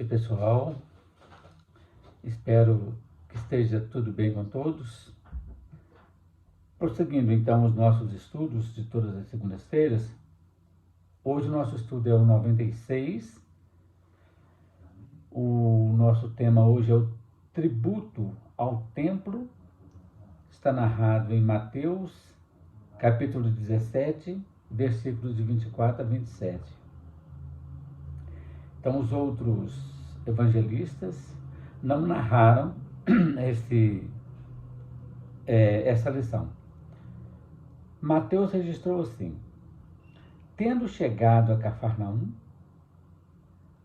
Oi, pessoal, espero que esteja tudo bem com todos. Prosseguindo então os nossos estudos de todas as segundas-feiras, hoje o nosso estudo é o 96. O nosso tema hoje é o tributo ao templo. Está narrado em Mateus, capítulo 17, versículos de 24 a 27. Então, os outros evangelistas não narraram essa lição. Mateus registrou assim: tendo chegado a Cafarnaum,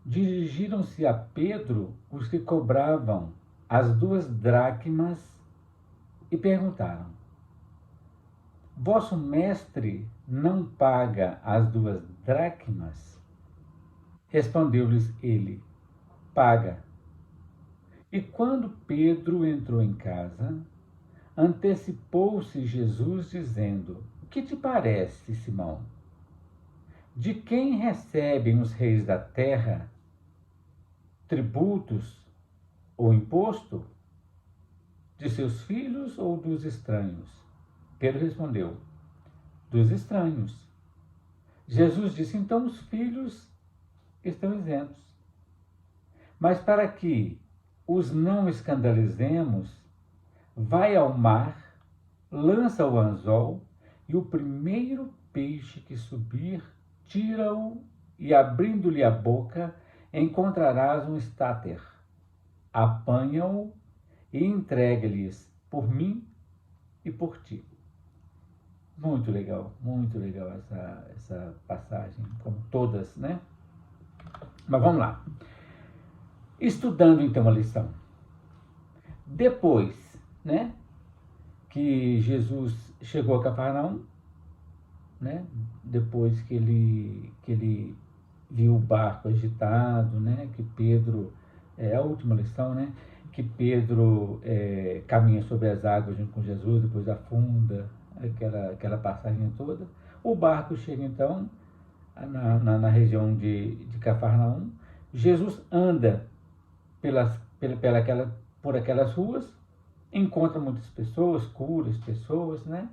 dirigiram-se a Pedro os que cobravam as 2 dracmas e perguntaram: vosso mestre não paga as 2 dracmas? Respondeu-lhes ele: paga. E quando Pedro entrou em casa, antecipou-se Jesus, dizendo: o que te parece, Simão? De quem recebem os reis da terra tributos ou imposto? De seus filhos ou dos estranhos? Pedro respondeu: dos estranhos. Jesus disse: então os filhos estão isentos. Mas para que os não escandalizemos, vai ao mar, lança o anzol, e o primeiro peixe que subir, tira-o, e abrindo-lhe a boca, encontrarás um estáter. Apanha-o e entrega-lhes por mim e por ti. Muito legal essa passagem, como todas, né? Mas vamos lá. Estudando então a lição. Depois, né, que Jesus chegou a Cafarnaum, né, depois que ele viu o barco agitado, né, que Pedro, a última lição, né, que Pedro caminha sobre as águas junto com Jesus, depois afunda, aquela passagem toda. O barco chega então na região de Cafarnaum. Jesus anda por aquelas ruas, encontra muitas pessoas, cura as pessoas, né?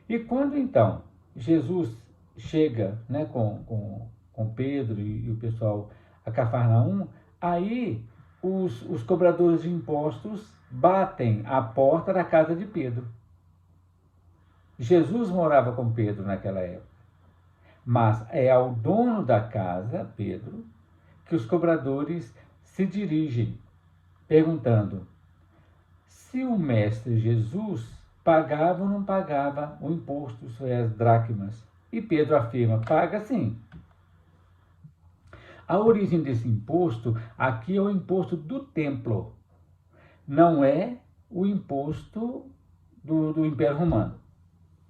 E quando então Jesus chega, né, com Pedro e o pessoal a Cafarnaum, aí os cobradores de impostos batem à porta da casa de Pedro. Jesus morava com Pedro naquela época, mas é ao dono da casa, Pedro, que os cobradores se dirigem, perguntando se o mestre Jesus pagava ou não pagava o imposto sobre as dracmas. E Pedro afirma: paga sim. A origem desse imposto aqui é o imposto do templo, não é o imposto do Império Romano,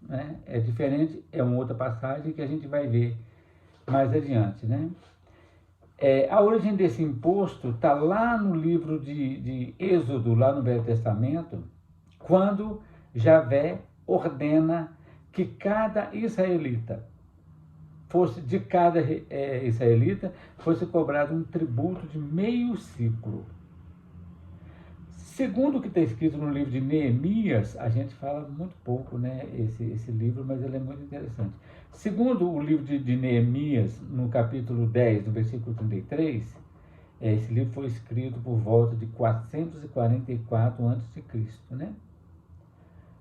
né? É diferente, é uma outra passagem que a gente vai ver mais adiante, né? A origem desse imposto está lá no livro de Êxodo, lá no Velho Testamento, quando Javé ordena que cada israelita fosse cobrado um tributo de meio ciclo. Segundo o que está escrito no livro de Neemias, a gente fala muito pouco, né, esse livro, mas ele é muito interessante. Segundo o livro de Neemias, no capítulo 10, no versículo 33, esse livro foi escrito por volta de 444 a.C., né?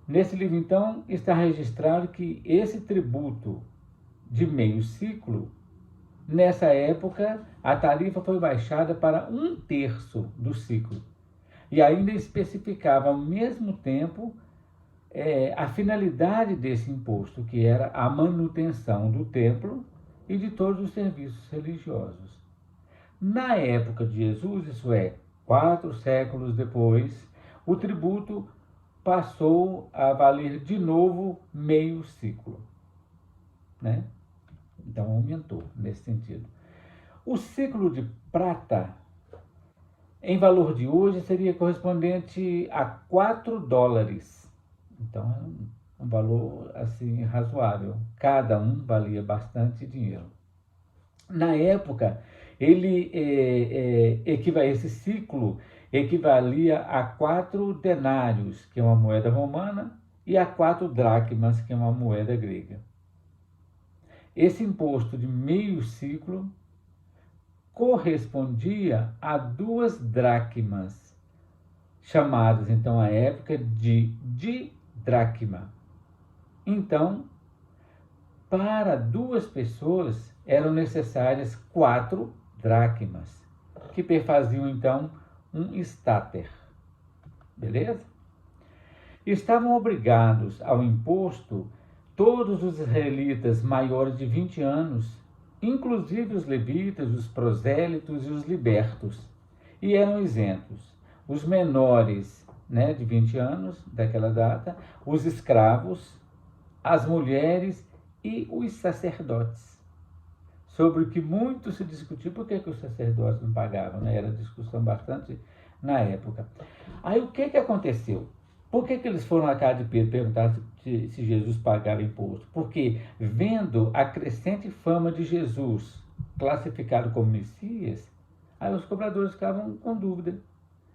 Nesse livro, então, está registrado que esse tributo de meio ciclo, nessa época, a tarifa foi baixada para 1/3 do ciclo. E ainda especificava, ao mesmo tempo, a finalidade desse imposto, que era a manutenção do templo e de todos os serviços religiosos. Na época de Jesus, isso é, 4 séculos depois, o tributo passou a valer de novo meio ciclo, né? Então aumentou nesse sentido. O ciclo de prata, em valor de hoje, seria correspondente a 4 dólares. Então é um valor assim razoável. Cada um valia bastante dinheiro. Na época, Ele esse ciclo equivalia a 4 denários, que é uma moeda romana, e a 4 dracmas, que é uma moeda grega. Esse imposto de meio ciclo correspondia a 2 dracmas, chamadas então à época de didracma. Então, para 2 pessoas eram necessárias 4 dracmas, que perfaziam então um estáter. Beleza? Estavam obrigados ao imposto todos os israelitas maiores de 20 anos, inclusive os levitas, os prosélitos e os libertos, e eram isentos os menores, de 20 anos daquela data, os escravos, as mulheres e os sacerdotes, sobre o que muito se discutiu, por que os sacerdotes não pagavam, Era discussão bastante na época. Aí o que aconteceu? Por que eles foram à casa de Pedro perguntar se Jesus pagava imposto? Porque, vendo a crescente fama de Jesus, classificado como Messias, aí os cobradores ficavam com dúvida.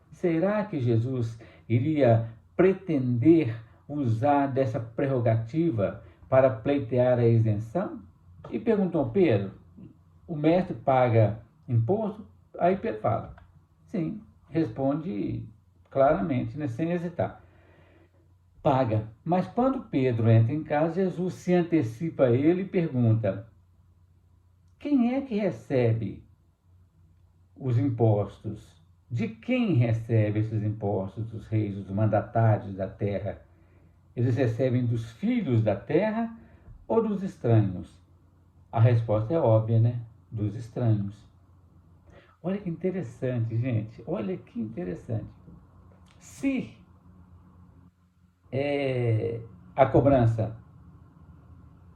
Será que Jesus iria pretender usar dessa prerrogativa para pleitear a isenção? E perguntou Pedro, o mestre paga imposto? Aí Pedro fala, sim, responde claramente, sem hesitar. Paga. Mas quando Pedro entra em casa, Jesus se antecipa a ele e pergunta, quem é que recebe os impostos? De quem recebe esses impostos? Dos reis, dos mandatários da terra? Eles recebem dos filhos da terra ou dos estranhos? A resposta é óbvia, Dos estranhos. Olha que interessante, gente. Olha que interessante. Se a cobrança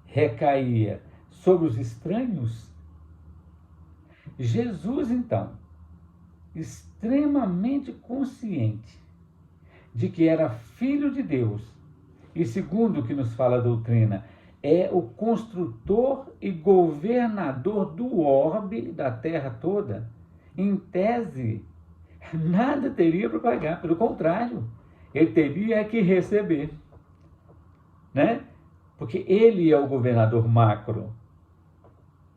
recaía sobre os estranhos, Jesus, então, extremamente consciente de que era filho de Deus, e segundo o que nos fala a doutrina, é o construtor e governador do orbe da terra toda, em tese, nada teria para pagar, pelo contrário, ele teria que receber, Porque ele é o governador macro.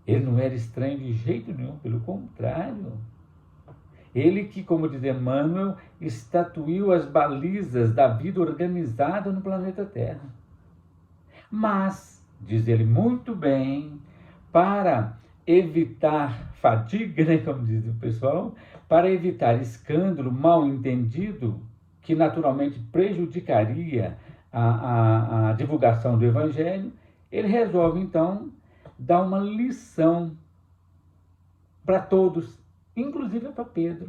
Ele não era estranho de jeito nenhum, pelo contrário. Ele que, como diz Emmanuel, estatuiu as balizas da vida organizada no planeta Terra. Mas, diz ele muito bem, para evitar fadiga, como diz o pessoal, para evitar escândalo mal entendido, que naturalmente prejudicaria a divulgação do Evangelho, ele resolve, então, dar uma lição para todos, inclusive para Pedro.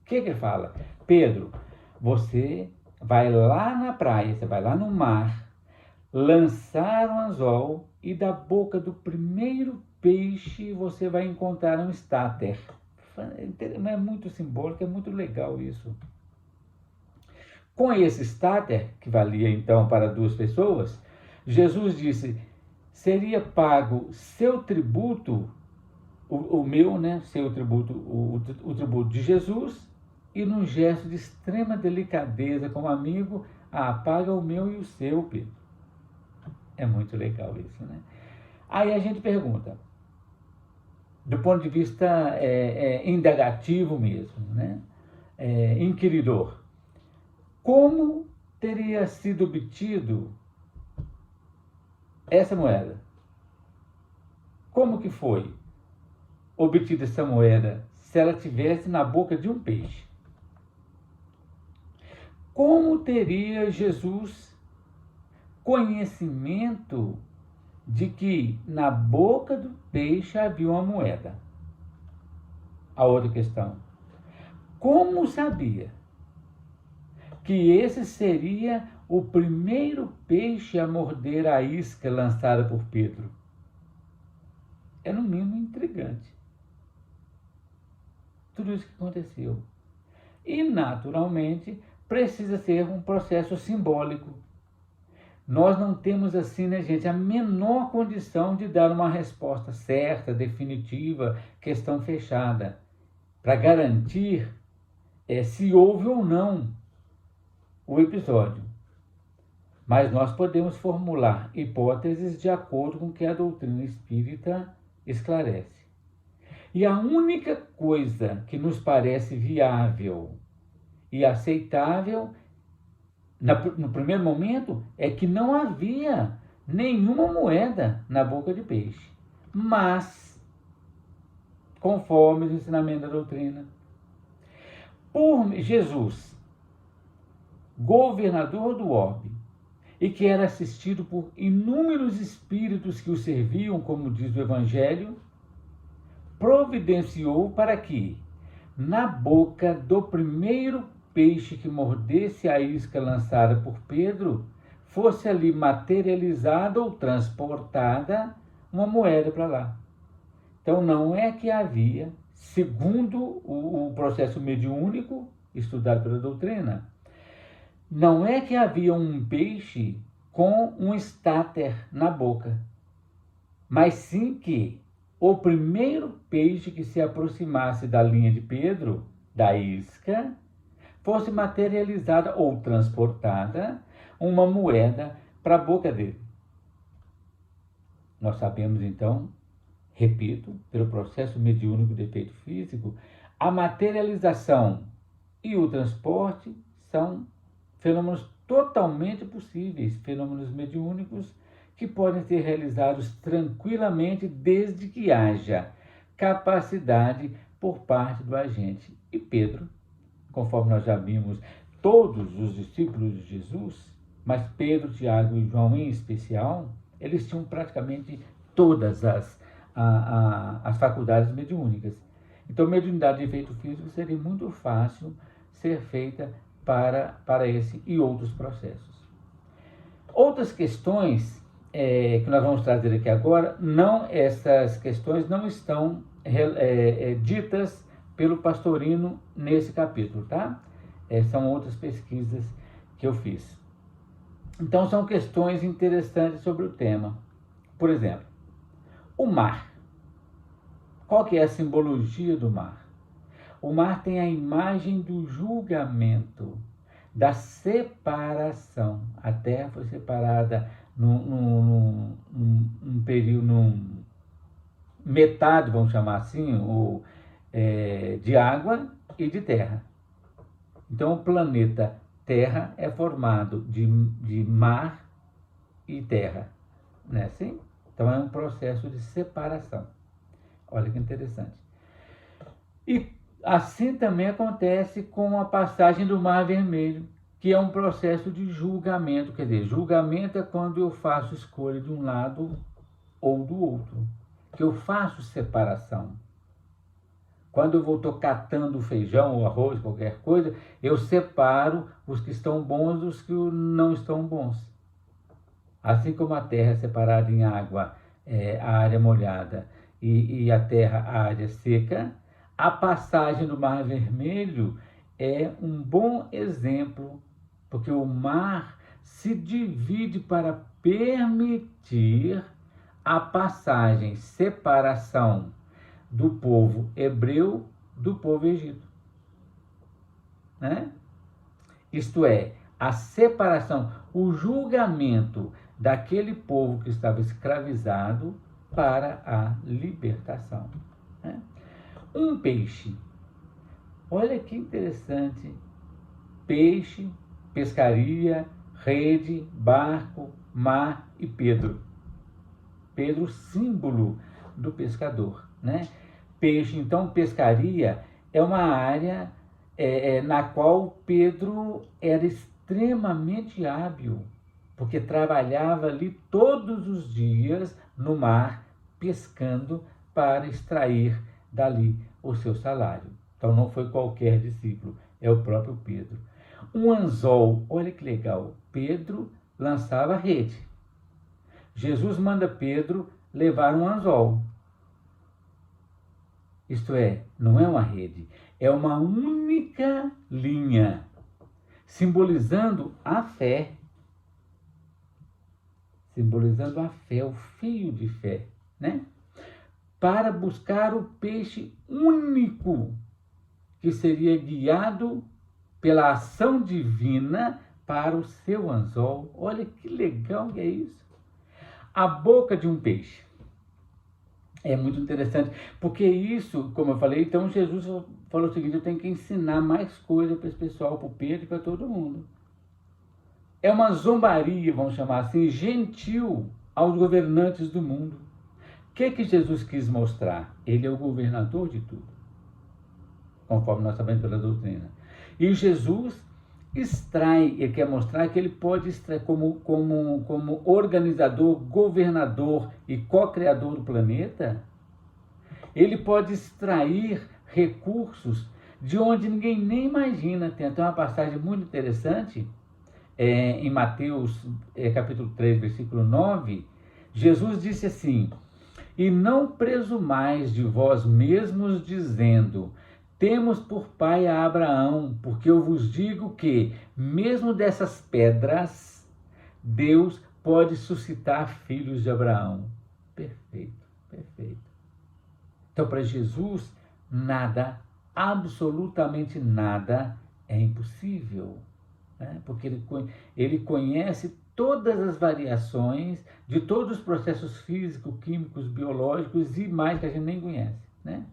O que ele fala? Pedro, você vai lá na praia, você vai lá no mar, lançar um anzol e da boca do primeiro peixe você vai encontrar um estáter. É muito simbólico, é muito legal isso. Com esse estáter, que valia então para 2 pessoas, Jesus disse, seria pago seu tributo, o meu, seu tributo, o tributo de Jesus, e num gesto de extrema delicadeza como amigo, paga o meu e o seu, Pedro. É muito legal isso, Aí a gente pergunta, do ponto de vista indagativo mesmo, inquiridor, como teria sido obtido essa moeda? Como que foi obtida essa moeda se ela estivesse na boca de um peixe? Como teria Jesus conhecimento de que na boca do peixe havia uma moeda? A outra questão, como sabia que esse seria o primeiro peixe a morder a isca lançada por Pedro? É no mínimo intrigante tudo isso que aconteceu. E, naturalmente, precisa ser um processo simbólico. nós não temos assim, né, gente, a menor condição de dar uma resposta certa, definitiva, questão fechada, para garantir se houve ou não o episódio. Mas nós podemos formular hipóteses de acordo com o que a doutrina espírita esclarece. E a única coisa que nos parece viável e aceitável, no primeiro momento, é que não havia nenhuma moeda na boca de peixe. Mas, conforme os ensinamentos da doutrina, por Jesus, governador do orbe, e que era assistido por inúmeros espíritos que o serviam, como diz o Evangelho, providenciou para que, na boca do primeiro peixe que mordesse a isca lançada por Pedro, fosse ali materializada ou transportada uma moeda para lá. Então não é que havia, segundo o processo mediúnico estudado pela doutrina, não é que havia um peixe com um estáter na boca, mas sim que o primeiro peixe que se aproximasse da linha de Pedro, da isca, fosse materializada ou transportada uma moeda para a boca dele. Nós sabemos então, repito, pelo processo mediúnico de efeito físico, a materialização e o transporte são fenômenos totalmente possíveis, fenômenos mediúnicos que podem ser realizados tranquilamente desde que haja capacidade por parte do agente. E Pedro, conforme nós já vimos, todos os discípulos de Jesus, mas Pedro, Tiago e João em especial, eles tinham praticamente todas as faculdades mediúnicas. Então, mediunidade de efeito físico seria muito fácil ser feita para esse e outros processos. Outras questões que nós vamos trazer aqui agora, essas questões não estão ditas pelo Pastorino nesse capítulo, tá? São outras pesquisas que eu fiz. Então, são questões interessantes sobre o tema. Por exemplo, o mar. Qual que é a simbologia do mar? O mar tem a imagem do julgamento, da separação. A Terra foi separada num período, metade, vamos chamar assim, de água e de terra. Então, o planeta Terra é formado de mar e terra, não é assim? Então, é um processo de separação. Olha que interessante. E assim também acontece com a passagem do Mar Vermelho, que é um processo de julgamento. Quer dizer, julgamento é quando eu faço escolha de um lado ou do outro, que eu faço separação. Quando eu vou catando feijão ou arroz, qualquer coisa, eu separo os que estão bons dos que não estão bons. Assim como a terra é separada em água, a área molhada, e a terra, a área seca, a passagem do Mar Vermelho é um bom exemplo, porque o mar se divide para permitir a passagem, separação do povo hebreu do povo egito. Né? Isto é, a separação, o julgamento daquele povo que estava escravizado para a libertação. Né? Um peixe. Olha que interessante. Peixe, pescaria, rede, barco, mar e Pedro. Pedro, símbolo do pescador. Né? Peixe, então, pescaria é uma área na qual Pedro era extremamente hábil, porque trabalhava ali todos os dias no mar, pescando para extrair dali o seu salário. Então não foi qualquer discípulo, é o próprio Pedro. Um anzol, olha que legal, Pedro lançava rede. Jesus manda Pedro levar um anzol. Isto é, não é uma rede, é uma única linha, simbolizando a fé. simbolizando a fé, o fio de fé, né? Para buscar o peixe único que seria guiado pela ação divina para o seu anzol. Olha que legal que é isso. A boca de um peixe. É muito interessante, porque isso, como eu falei, então Jesus falou o seguinte: eu tenho que ensinar mais coisa para esse pessoal, para o Pedro e para todo mundo. É uma zombaria, vamos chamar assim, gentil aos governantes do mundo. O que Jesus quis mostrar? Ele é o governador de tudo, conforme nós sabemos pela doutrina. E Jesus ele quer mostrar que ele pode extrair como organizador, governador e co-criador do planeta, ele pode extrair recursos de onde ninguém nem imagina. Tem até uma passagem muito interessante, em Mateus capítulo 3, versículo 9, Jesus disse assim: e não presumais de vós mesmos dizendo, temos por pai a Abraão, porque eu vos digo que, mesmo dessas pedras, Deus pode suscitar filhos de Abraão. Perfeito, perfeito. Então, para Jesus, nada, absolutamente nada, é impossível, né? Porque ele conhece todas as variações de todos os processos físicos, químicos, biológicos e mais que a gente nem conhece, né?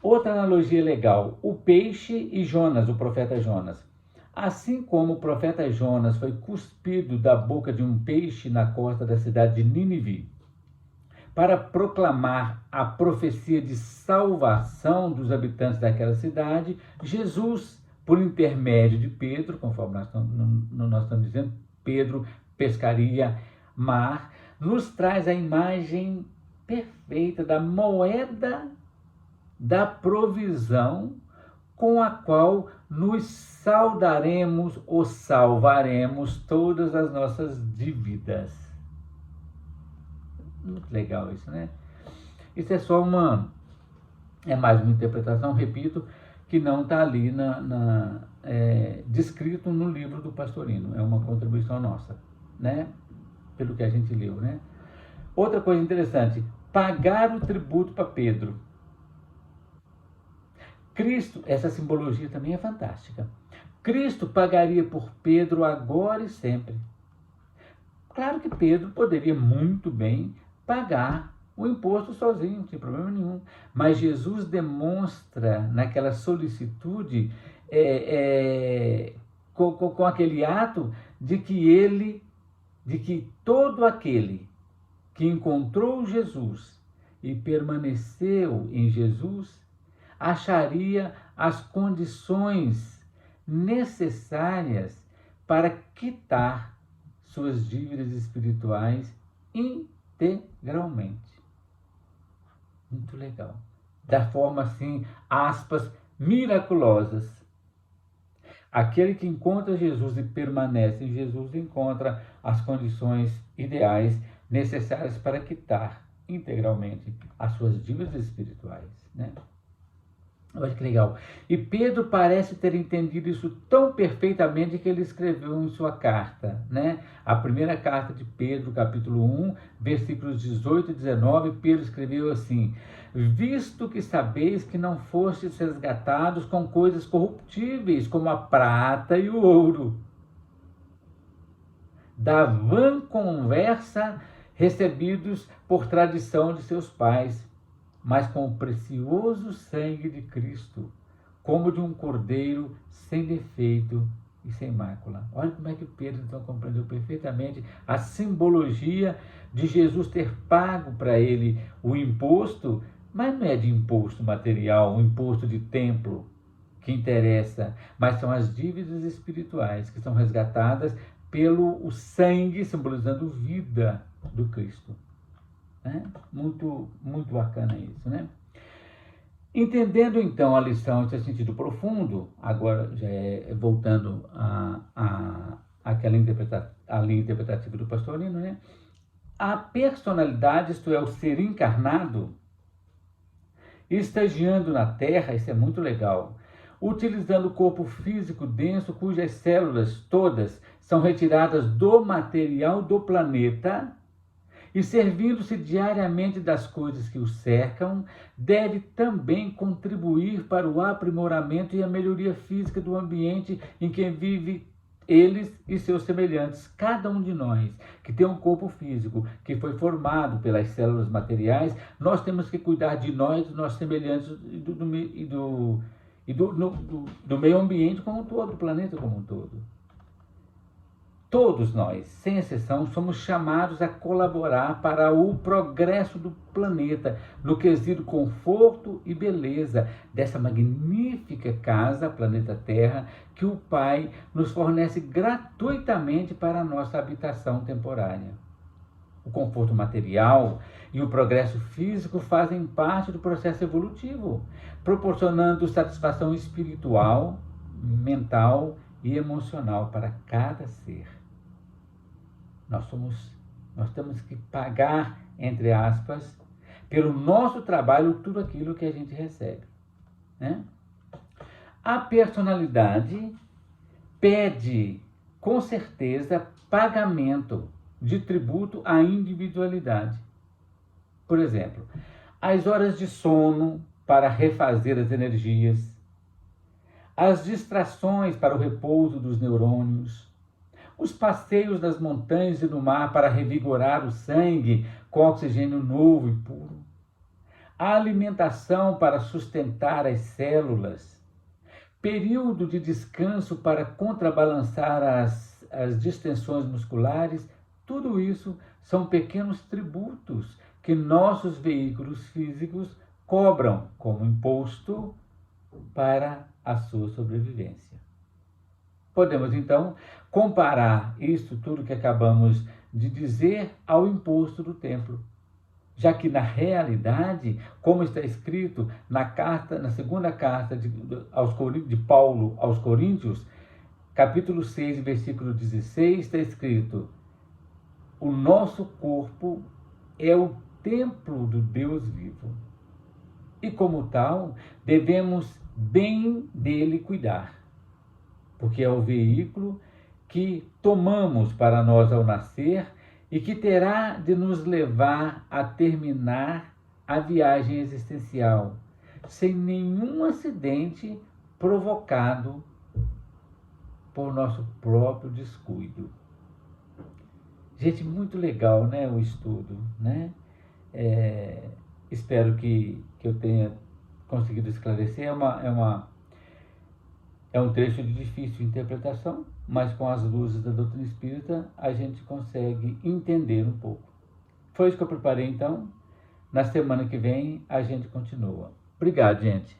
Outra analogia legal, o peixe e Jonas, o profeta Jonas. Assim como o profeta Jonas foi cuspido da boca de um peixe na costa da cidade de Nínive, para proclamar a profecia de salvação dos habitantes daquela cidade, Jesus, por intermédio de Pedro, conforme nós estamos dizendo, Pedro pescaria mar, nos traz a imagem perfeita da moeda da provisão com a qual nos saldaremos ou salvaremos todas as nossas dívidas. Muito legal isso, né? Isso é só mais uma interpretação, repito, que não está ali descrito no livro do Pastorino. É uma contribuição nossa, né? Pelo que a gente leu, né? Outra coisa interessante, pagar o tributo para Pedro. Cristo, essa simbologia também é fantástica. Cristo pagaria por Pedro agora e sempre. Claro que Pedro poderia muito bem pagar o imposto sozinho, não tem problema nenhum. Mas Jesus demonstra naquela solicitude, com aquele ato de que todo aquele que encontrou Jesus e permaneceu em Jesus, acharia as condições necessárias para quitar suas dívidas espirituais integralmente. Muito legal. Da forma assim, aspas, miraculosas. Aquele que encontra Jesus e permanece em Jesus encontra as condições ideais necessárias para quitar integralmente as suas dívidas espirituais, né? Olha que legal. E Pedro parece ter entendido isso tão perfeitamente que ele escreveu em sua carta, né? A primeira carta de Pedro, capítulo 1, versículos 18 e 19, Pedro escreveu assim: visto que sabeis que não fostes resgatados com coisas corruptíveis, como a prata e o ouro, da vã conversa recebidos por tradição de seus pais, mas com o precioso sangue de Cristo, como de um cordeiro sem defeito e sem mácula. Olha como é que Pedro então compreendeu perfeitamente a simbologia de Jesus ter pago para ele o imposto, mas não é de imposto material, o imposto de templo que interessa, mas são as dívidas espirituais que são resgatadas pelo sangue, simbolizando vida do Cristo. Né? Muito, muito bacana isso, né? Entendendo então a lição em seu sentido profundo, agora já voltando àquela linha interpretativa do Pastorino, né? A personalidade, isto é, o ser encarnado, estagiando na Terra, isso é muito legal, utilizando o corpo físico denso, cujas células todas são retiradas do material do planeta e, servindo-se diariamente das coisas que o cercam, deve também contribuir para o aprimoramento e a melhoria física do ambiente em que vive eles e seus semelhantes. Cada um de nós que tem um corpo físico, que foi formado pelas células materiais, nós temos que cuidar de nós, dos nossos semelhantes do meio ambiente como um todo, do planeta como um todo. Todos nós, sem exceção, somos chamados a colaborar para o progresso do planeta, no quesito conforto e beleza dessa magnífica casa, planeta Terra, que o Pai nos fornece gratuitamente para a nossa habitação temporária. O conforto material e o progresso físico fazem parte do processo evolutivo, proporcionando satisfação espiritual, mental e emocional para cada ser. Nós temos que pagar, entre aspas, pelo nosso trabalho, tudo aquilo que a gente recebe, né? A personalidade pede, com certeza, pagamento de tributo à individualidade. Por exemplo, as horas de sono para refazer as energias, as distrações para o repouso dos neurônios, os passeios nas montanhas e no mar para revigorar o sangue com oxigênio novo e puro, a alimentação para sustentar as células, período de descanso para contrabalançar as distensões musculares, tudo isso são pequenos tributos que nossos veículos físicos cobram como imposto para a sua sobrevivência. Podemos, então, comparar isso tudo que acabamos de dizer ao imposto do templo, já que, na realidade, como está escrito na segunda carta de Paulo aos Coríntios, capítulo 6, versículo 16, está escrito: o nosso corpo é o templo do Deus vivo, e como tal, devemos bem dele cuidar, porque é o veículo que tomamos para nós ao nascer e que terá de nos levar a terminar a viagem existencial, sem nenhum acidente provocado por nosso próprio descuido. Gente, muito legal, né, o estudo, né? Espero que eu tenha conseguido esclarecer. É um trecho de difícil interpretação, mas com as luzes da doutrina espírita a gente consegue entender um pouco. Foi isso que eu preparei, então. Na semana que vem a gente continua. Obrigado, gente.